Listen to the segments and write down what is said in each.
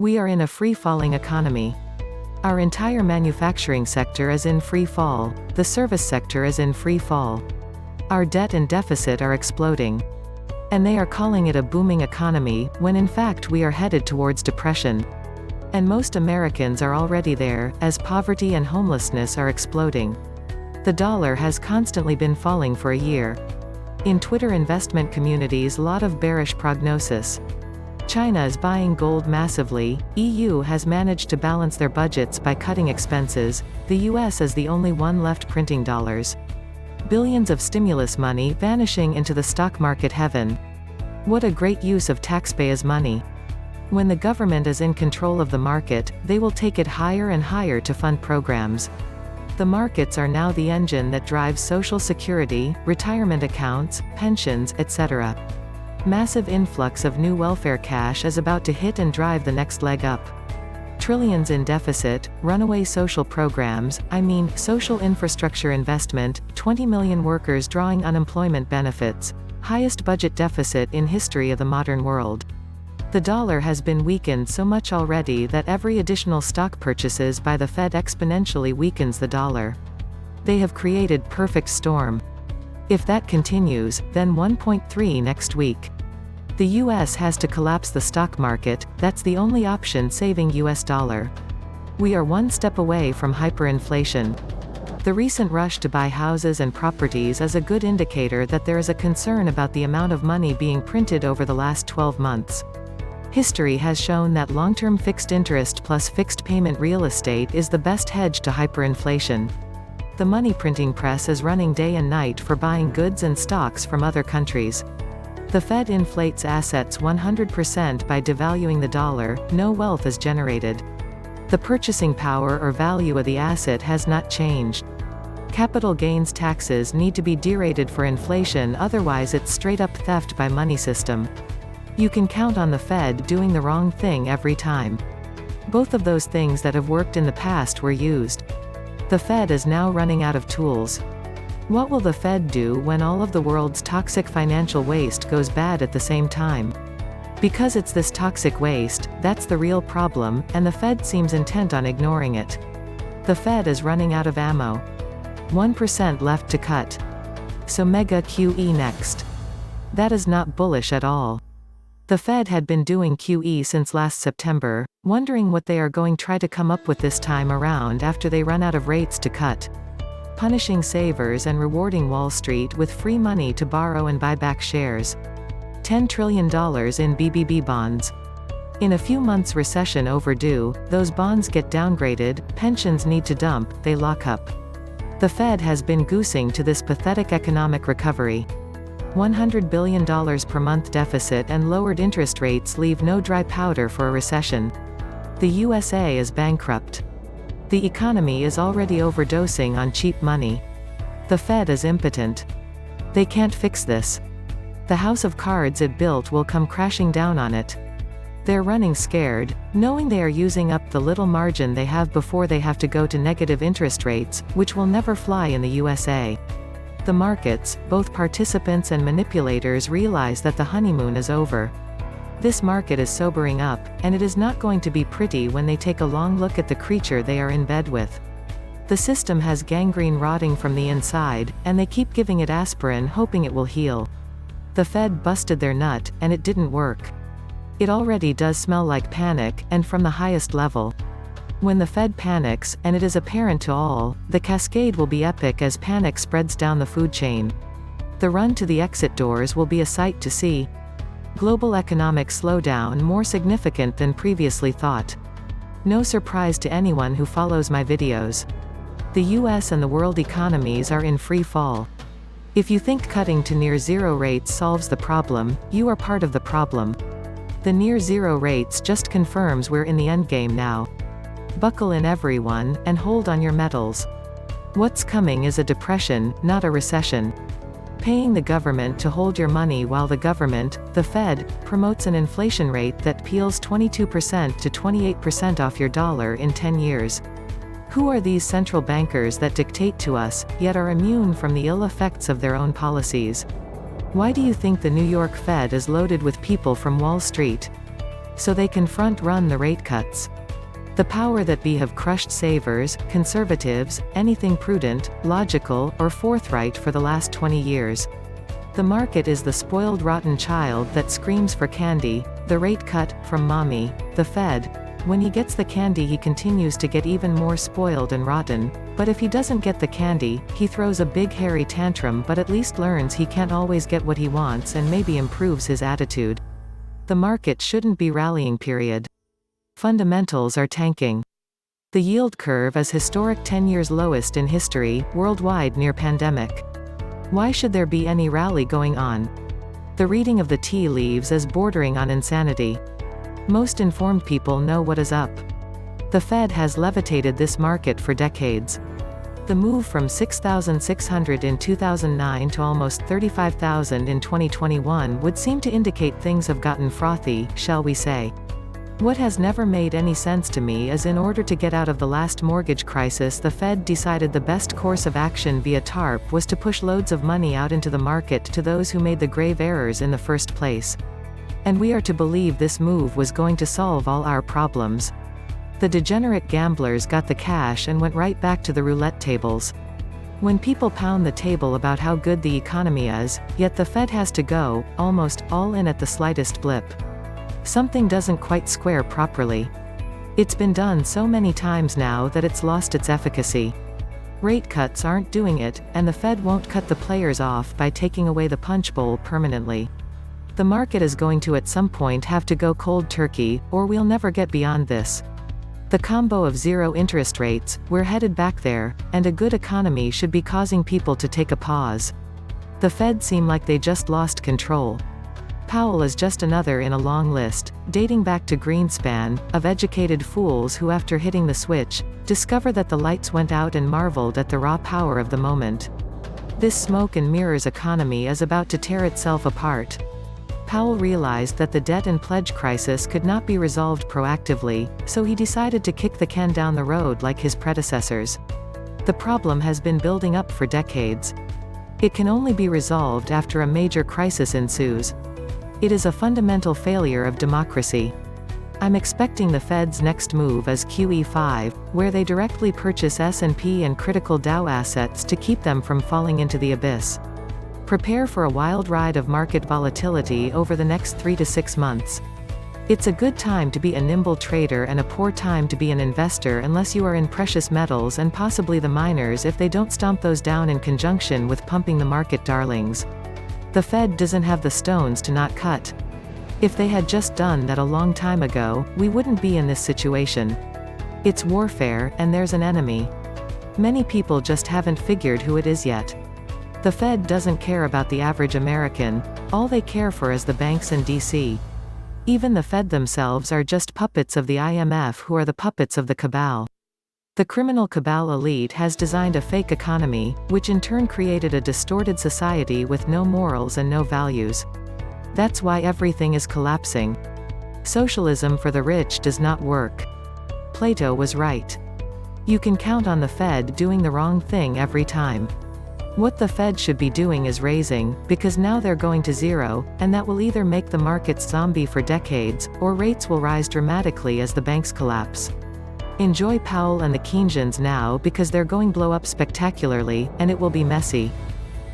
We are in a free-falling economy. Our entire manufacturing sector is in free fall, the service sector is in free fall. Our debt and deficit are exploding. And they are calling it a booming economy, when in fact we are headed towards depression. And most Americans are already there, as poverty and homelessness are exploding. The dollar has constantly been falling for a year. In Twitter investment communities, lot of bearish prognosis. China is buying gold massively, EU has managed to balance their budgets by cutting expenses, the US is the only one left printing dollars. Billions of stimulus money vanishing into the stock market heaven. What a great use of taxpayers' money. When the government is in control of the market, they will take it higher and higher to fund programs. The markets are now the engine that drives Social Security, retirement accounts, pensions, etc. Massive influx of new welfare cash is about to hit and drive the next leg up. Trillions in deficit, runaway social programs, social infrastructure investment, 20 million workers drawing unemployment benefits, highest budget deficit in history of the modern world. The dollar has been weakened so much already that every additional stock purchases by the Fed exponentially weakens the dollar. They have created perfect storm. If that continues, then 1.3 next week. The US has to collapse the stock market, that's the only option saving US dollar. We are one step away from hyperinflation. The recent rush to buy houses and properties is a good indicator that there is a concern about the amount of money being printed over the last 12 months. History has shown that long-term fixed interest plus fixed payment real estate is the best hedge to hyperinflation. The money printing press is running day and night for buying goods and stocks from other countries. The Fed inflates assets 100% by devaluing the dollar, no wealth is generated. The purchasing power or value of the asset has not changed. Capital gains taxes need to be derated for inflation, otherwise it's straight up theft by money system. You can count on the Fed doing the wrong thing every time. Both of those things that have worked in the past were used. The Fed is now running out of tools. What will the Fed do when all of the world's toxic financial waste goes bad at the same time? Because it's this toxic waste, that's the real problem, and the Fed seems intent on ignoring it. The Fed is running out of ammo. 1% left to cut. So mega QE next. That is not bullish at all. The Fed had been doing QE since last September, wondering what they are going to try to come up with this time around after they run out of rates to cut. Punishing savers and rewarding Wall Street with free money to borrow and buy back shares. $10 trillion in BBB bonds. In a few months, recession overdue, those bonds get downgraded, pensions need to dump, they lock up. The Fed has been goosing to this pathetic economic recovery. $100 billion per month deficit and lowered interest rates leave no dry powder for a recession. The USA is bankrupt. The economy is already overdosing on cheap money. The Fed is impotent. They can't fix this. The house of cards it built will come crashing down on it. They're running scared, knowing they are using up the little margin they have before they have to go to negative interest rates, which will never fly in the USA. The markets, both participants and manipulators, realize that the honeymoon is over. This market is sobering up, and it is not going to be pretty when they take a long look at the creature they are in bed with. The system has gangrene rotting from the inside, and they keep giving it aspirin hoping it will heal. The Fed busted their nut, and it didn't work. It already does smell like panic, and from the highest level. When the Fed panics, and it is apparent to all, the cascade will be epic as panic spreads down the food chain. The run to the exit doors will be a sight to see. Global economic slowdown more significant than previously thought. No surprise to anyone who follows my videos. The US and the world economies are in free fall. If you think cutting to near zero rates solves the problem, you are part of the problem. The near zero rates just confirms we're in the endgame now. Buckle in everyone, and hold on your metals. What's coming is a depression, not a recession. Paying the government to hold your money while the government, the Fed, promotes an inflation rate that peels 22% to 28% off your dollar in 10 years. Who are these central bankers that dictate to us, yet are immune from the ill effects of their own policies? Why do you think the New York Fed is loaded with people from Wall Street? so they can front-run the rate cuts. The power that be have crushed savers, conservatives, anything prudent, logical, or forthright for the last 20 years. The market is the spoiled rotten child that screams for candy, the rate cut, from mommy, the Fed. When he gets the candy he continues to get even more spoiled and rotten, but if he doesn't get the candy, he throws a big hairy tantrum but at least learns he can't always get what he wants and maybe improves his attitude. The market shouldn't be rallying period. Fundamentals are tanking. The yield curve is historic 10 years lowest in history, worldwide near pandemic. Why should there be any rally going on? The reading of the tea leaves is bordering on insanity. Most informed people know what is up. The Fed has levitated this market for decades. The move from 6,600 in 2009 to almost 35,000 in 2021 would seem to indicate things have gotten frothy, shall we say. What has never made any sense to me is in order to get out of the last mortgage crisis the Fed decided the best course of action via TARP was to push loads of money out into the market to those who made the grave errors in the first place. And we are to believe this move was going to solve all our problems. The degenerate gamblers got the cash and went right back to the roulette tables. When people pound the table about how good the economy is, yet the Fed has to go, almost, all in at the slightest blip. Something doesn't quite square properly. It's been done so many times now that it's lost its efficacy. Rate cuts aren't doing it, and the Fed won't cut the players off by taking away the punch bowl permanently. The market is going to at some point have to go cold turkey, or we'll never get beyond this. The combo of zero interest rates, we're headed back there, and a good economy should be causing people to take a pause. The Fed seem like they just lost control. Powell is just another in a long list, dating back to Greenspan, of educated fools who after hitting the switch, discover that the lights went out and marveled at the raw power of the moment. This smoke and mirrors economy is about to tear itself apart. Powell realized that the debt and pledge crisis could not be resolved proactively, so he decided to kick the can down the road like his predecessors. The problem has been building up for decades. It can only be resolved after a major crisis ensues. It is a fundamental failure of democracy. I'm expecting the Fed's next move is QE5, where they directly purchase S&P and critical Dow assets to keep them from falling into the abyss. Prepare for a wild ride of market volatility over the next 3 to 6 months. It's a good time to be a nimble trader and a poor time to be an investor unless you are in precious metals and possibly the miners if they don't stomp those down in conjunction with pumping the market darlings. The Fed doesn't have the stones to not cut. If they had just done that a long time ago, we wouldn't be in this situation. It's warfare, and there's an enemy. Many people just haven't figured who it is yet. The Fed doesn't care about the average American, all they care for is the banks and DC. Even the Fed themselves are just puppets of the IMF who are the puppets of the cabal. The criminal cabal elite has designed a fake economy, which in turn created a distorted society with no morals and no values. That's why everything is collapsing. Socialism for the rich does not work. Plato was right. You can count on the Fed doing the wrong thing every time. What the Fed should be doing is raising, because now they're going to zero, and that will either make the markets zombie for decades, or rates will rise dramatically as the banks collapse. Enjoy Powell and the Keynesians now because they're going blow up spectacularly, and it will be messy.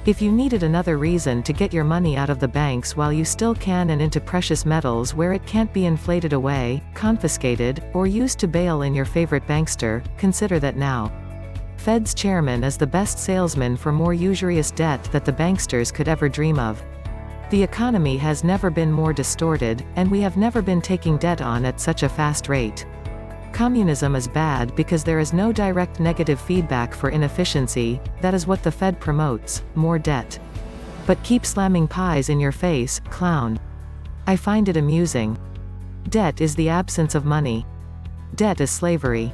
If you needed another reason to get your money out of the banks while you still can and into precious metals where it can't be inflated away, confiscated, or used to bail in your favorite bankster, consider that now. Fed's chairman is the best salesman for more usurious debt that the banksters could ever dream of. The economy has never been more distorted, and we have never been taking debt on at such a fast rate. Communism is bad because there is no direct negative feedback for inefficiency, that is what the Fed promotes, more debt. But keep slamming pies in your face, clown. I find it amusing. Debt is the absence of money. Debt is slavery.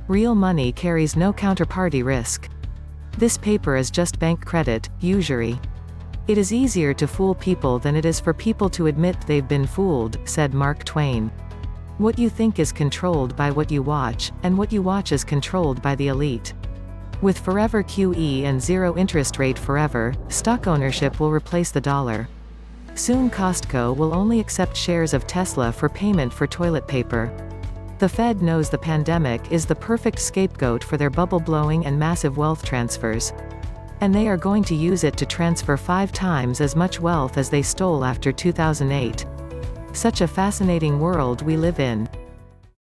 Real money carries no counterparty risk. This paper is just bank credit, usury. It is easier to fool people than it is for people to admit they've been fooled, said Mark Twain. What you think is controlled by what you watch, and what you watch is controlled by the elite. With forever QE and zero interest rate forever, stock ownership will replace the dollar. Soon Costco will only accept shares of Tesla for payment for toilet paper. The Fed knows the pandemic is the perfect scapegoat for their bubble blowing and massive wealth transfers. And they are going to use it to transfer 5 times as much wealth as they stole after 2008. Such a fascinating world we live in.